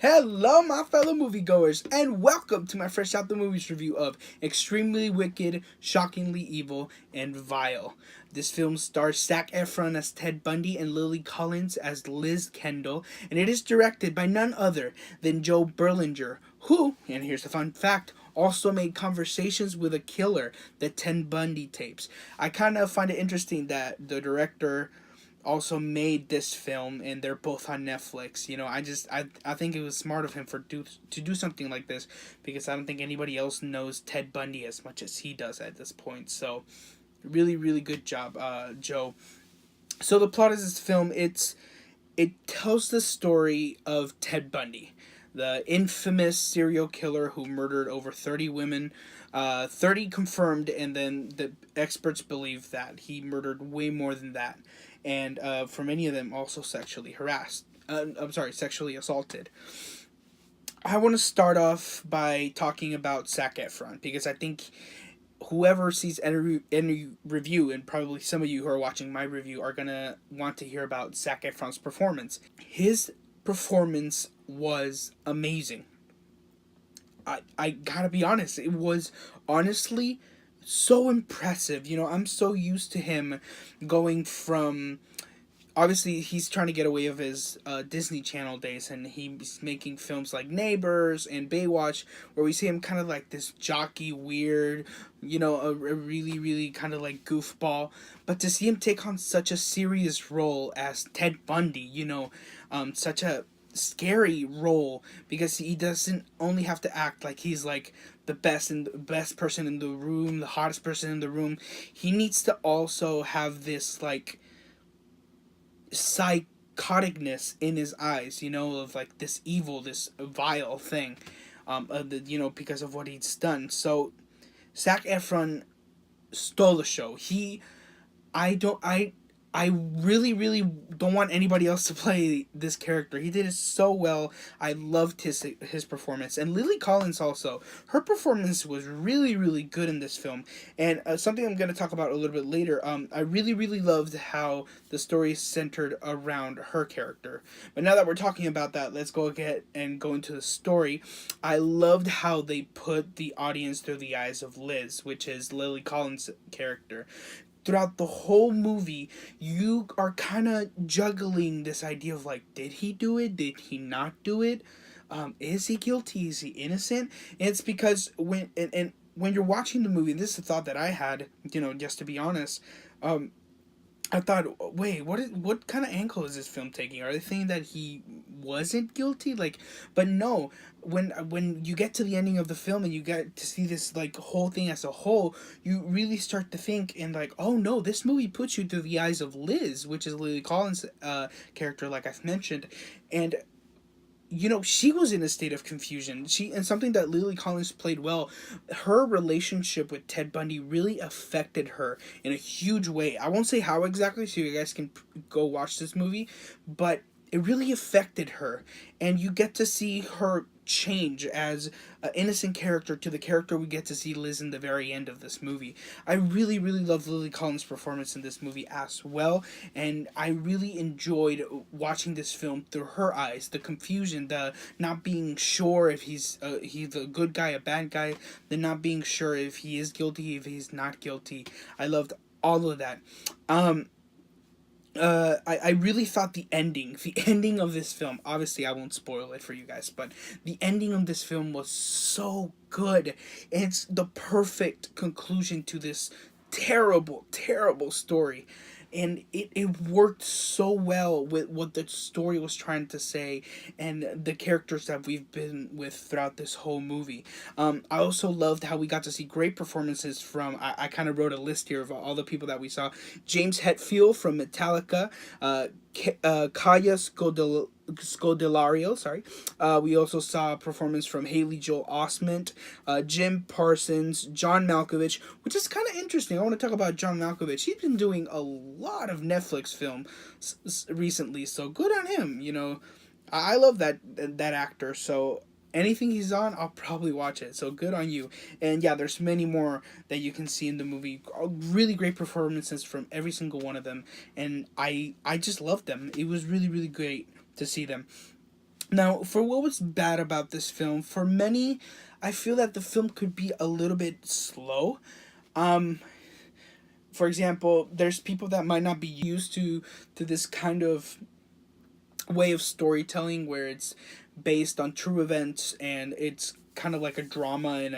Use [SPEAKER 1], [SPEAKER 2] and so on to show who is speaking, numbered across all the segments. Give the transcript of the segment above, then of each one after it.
[SPEAKER 1] Hello, my fellow moviegoers, and welcome to my Fresh Out the Movies review of Extremely Wicked, Shockingly Evil, and Vile. This film stars Zac Efron as Ted Bundy and Lily Collins as Liz Kendall, and it is directed by none other than Joe Berlinger, who, and here's the fun fact, also made Conversations with a Killer, the Ted Bundy tapes. I kind of find it interesting that the director also made this film and they're both on Netflix. I think it was smart of him to do something like this because I don't think anybody else knows Ted Bundy as much as he does at this point. So really good job, Joe. So the plot of this film, it tells the story of Ted Bundy, the infamous serial killer who murdered over 30 women, 30 confirmed, and then the experts believe that he murdered way more than that. And for many of them, also sexually harassed. Sexually assaulted. I want to start off by talking about Zac Efron because I think whoever sees any review, and probably some of you who are watching my review, are gonna want to hear about Zac Efron's performance. His performance was amazing. I gotta be honest, it was honestly so impressive. I'm so used to him going from, obviously he's trying to get away of his Disney Channel days, and he's making films like Neighbors and Baywatch, where we see him kind of like this jockey, weird, a really kind of like goofball. But to see him take on such a serious role as Ted Bundy, such a scary role, because he doesn't only have to act like he's like the best person in the room, the hottest person in the room. He needs to also have this like psychoticness in his eyes, of like this evil, this vile thing, because of what he's done. So Zac Efron stole the show. I really don't want anybody else to play this character. He did it so well. I loved his performance. And Lily Collins also. Her performance was really good in this film. And something I'm going to talk about a little bit later. I really loved how the story centered around her character. But now that we're talking about that, let's go ahead and go into the story. I loved how they put the audience through the eyes of Liz, which is Lily Collins' character. Throughout the whole movie, you are kind of juggling this idea of like, did he do it? Did he not do it? Is he guilty? Is he innocent? And it's because when you're watching the movie, and this is a thought that I had, just to be honest, I thought, wait, what kind of angle is this film taking? Are they saying that he wasn't guilty? But no. When you get to the ending of the film and you get to see this like whole thing as a whole, you really start to think and like, oh no, this movie puts you through the eyes of Liz, which is Lily Collins' character, like I've mentioned, and she was in a state of confusion. And something that Lily Collins played well, her relationship with Ted Bundy really affected her in a huge way. I won't say how exactly, so you guys can go watch this movie, but it really affected her. And you get to see her change as an innocent character to the character we get to see Liz in the very end of this movie. I really love Lily Collins' performance in this movie as well, and I really enjoyed watching this film through her eyes. The confusion, the not being sure if he's a good guy, a bad guy, the not being sure if he is guilty, if he's not guilty. I loved all of that. I really thought the ending of this film, obviously I won't spoil it for you guys, but the ending of this film was so good. It's the perfect conclusion to this terrible story. And it worked so well with what the story was trying to say and the characters that we've been with throughout this whole movie. I also loved how we got to see great performances from, I kind of wrote a list here of all the people that we saw. James Hetfield from Metallica, Kaya Scodelario, sorry. We also saw a performance from Haley Joel Osment, Jim Parsons, John Malkovich, which is kind of interesting. I want to talk about John Malkovich. He's been doing a lot of Netflix film recently, so good on him. I love that actor, so anything he's on, I'll probably watch it. So good on you. And yeah, there's many more that you can see in the movie. Really great performances from every single one of them, and I just loved them. It was really great to see them. Now, for what was bad about this film, for many, I feel that the film could be a little bit slow. Um, for example, there's people that might not be used to this kind of way of storytelling where it's based on true events and it's kind of like a drama and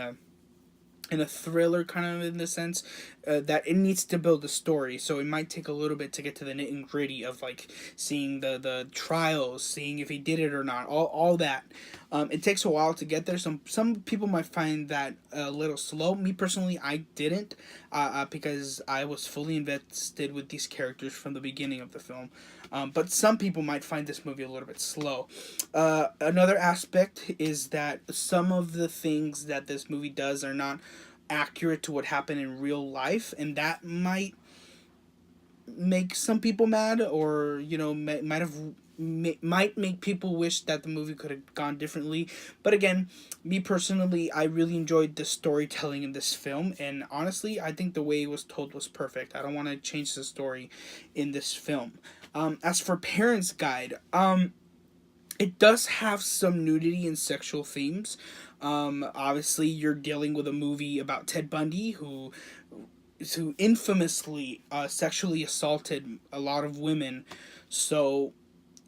[SPEAKER 1] a thriller kind of in the sense that it needs to build a story, so it might take a little bit to get to the nit and gritty of like seeing the trials, seeing if he did it or not, all that. It takes a while to get there. Some people might find that a little slow. Me personally, I didn't, because I was fully invested with these characters from the beginning of the film. But some people might find this movie a little bit slow. Another aspect is that some of the things that this movie does are not accurate to what happened in real life, and that might make some people mad, or might make people wish that the movie could have gone differently. But again, me personally, I really enjoyed the storytelling in this film, and honestly, I think the way it was told was perfect. I don't want to change the story in this film. As for Parents Guide, it does have some nudity and sexual themes. Obviously, you're dealing with a movie about Ted Bundy, who infamously sexually assaulted a lot of women. So,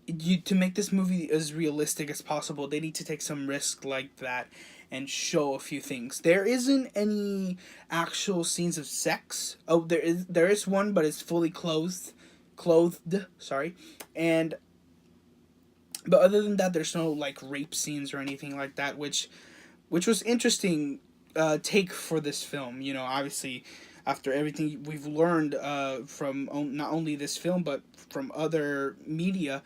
[SPEAKER 1] to make this movie as realistic as possible, they need to take some risk like that and show a few things. There isn't any actual scenes of sex. Oh, there is one, but it's fully clothed. Sorry, and but other than that, there's no like rape scenes or anything like that, which was interesting take for this film. Obviously, after everything we've learned from not only this film but from other media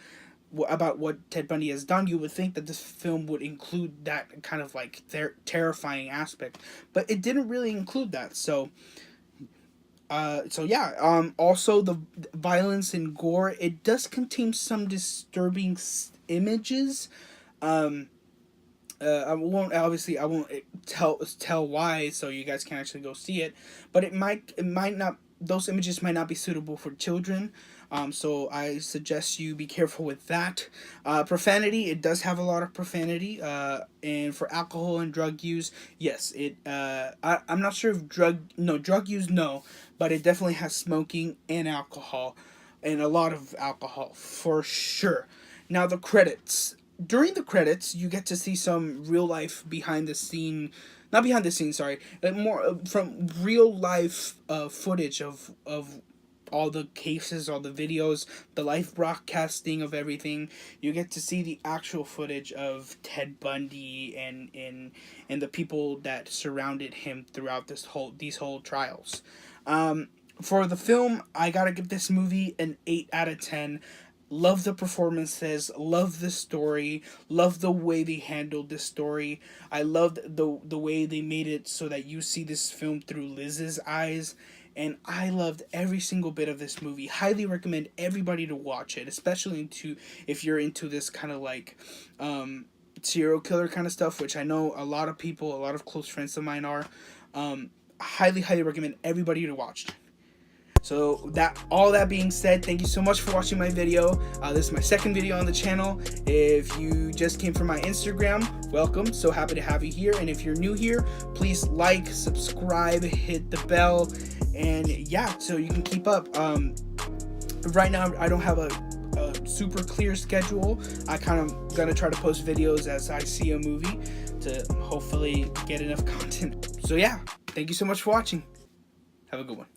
[SPEAKER 1] about what Ted Bundy has done, you would think that this film would include that kind of like terrifying aspect, but it didn't really include that. So yeah. Also, the violence and gore, it does contain some disturbing images. I won't tell why, so you guys can actually go see it. But it might not. Those images might not be suitable for children. So I suggest you be careful with that. Profanity, it does have a lot of profanity. And for alcohol and drug use, yes, I'm not sure if drug use, no, but it definitely has smoking and alcohol, and a lot of alcohol for sure. Now the credits. During the credits, you get to see some real life not behind the scene, sorry, more from real life footage of all the cases, all the videos, the live broadcasting of everything. You get to see the actual footage of Ted Bundy and the people that surrounded him throughout these whole trials. For the film, I gotta give this movie an 8 out of 10. Love the performances, love the story, love the way they handled this story. I loved the way they made it so that you see this film through Liz's eyes, and I loved every single bit of this movie. Highly recommend everybody to watch it, especially if you're into this kind of like serial killer kind of stuff, which I know a lot of people, a lot of close friends of mine are. Highly recommend everybody to watch it. So all that being said, thank you so much for watching my video. This is my second video on the channel. If you just came from my Instagram, welcome. So happy to have you here. And if you're new here, please like, subscribe, hit the bell, and yeah, so you can keep up. Right now, I don't have a super clear schedule. I kind of gonna try to post videos as I see a movie to hopefully get enough content. So yeah, thank you so much for watching. Have a good one.